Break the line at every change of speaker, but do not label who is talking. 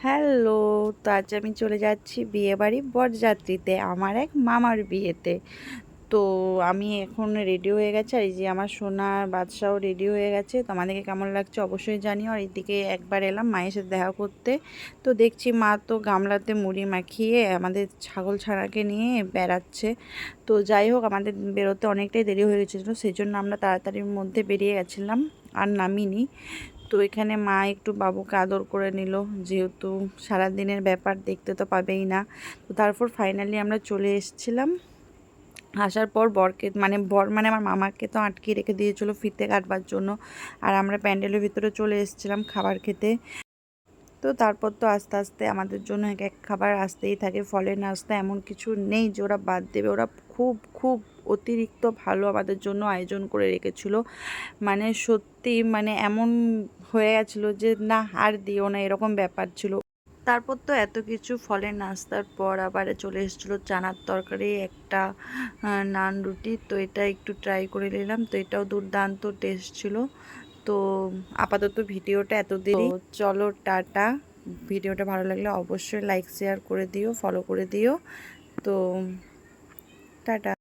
Hello. তো আজ আমি চলে যাচ্ছি বিয়েবাড়ি বরযাত্রীতে, আমার এক মামার বিয়েতে। তো আমি এখন রেডি হয়ে গেছি, আর এই যে আমার সোনার বাদশাও রেডি হয়ে গেছে। তো আমাদেরকে কেমন লাগছে অবশ্যই জানিও। আর এদিকে একবার এলাম মায়ের সাথে দেখা করতে। তো দেখছি মা তো গামলাতে মুড়ি মাখিয়ে আমাদের ছাগল ছানাকে নিয়ে বেড়াচ্ছে। তো যাই হোক, আমাদের বেরোতে অনেকটাই দেরি হয়ে গেছিলো, সেই জন্য আমরা তাড়াতাড়ির মধ্যে বেরিয়ে গেছিলাম, আর নামিনি। তো এখানে মা একটু বাবুকে আদর করে নিল, যেহেতু সারাদিনের ব্যাপার দেখতে তো পাবেই না। তো তারপর ফাইনালি আমরা চলে এসেছিলাম। আসার পর বরকে বর আমার মামাকে তো আটকে রেখে দিয়েছিল ফিতে কাটবার জন্য, আর আমরা প্যান্ডেলের ভিতরে চলে এসেছিলাম খাবার খেতে। তো তারপর তো আস্তে আস্তে আমাদের জন্য এক এক খাবার আসতেই থাকে, ফলের নাস্তা এমন কিছু নেই যে ওরা বাদ দেবে। ওরা খুব খুব অতিরিক্ত ভালো আমাদের জন্য আয়োজন করে রেখেছিল। সত্যি এমন হয়ে গেছিলো যে না আর দিও না, এরকম ব্যাপার ছিল। তারপর তো এত কিছু ফলের নাস্তার পর আবার চলে এসেছিলো চানার তরকারি, একটা নান রুটি। তো এটা একটু ট্রাই করে নিলাম, তো এটাও দুর্দান্ত টেস্ট ছিল। তো আপাতত ভিডিওটা এত দেরি, চলো টাটা। ভিডিওটা ভালো লাগলে অবশ্যই লাইক শেয়ার করে দিও, ফলো করে দিও। তো টাটা।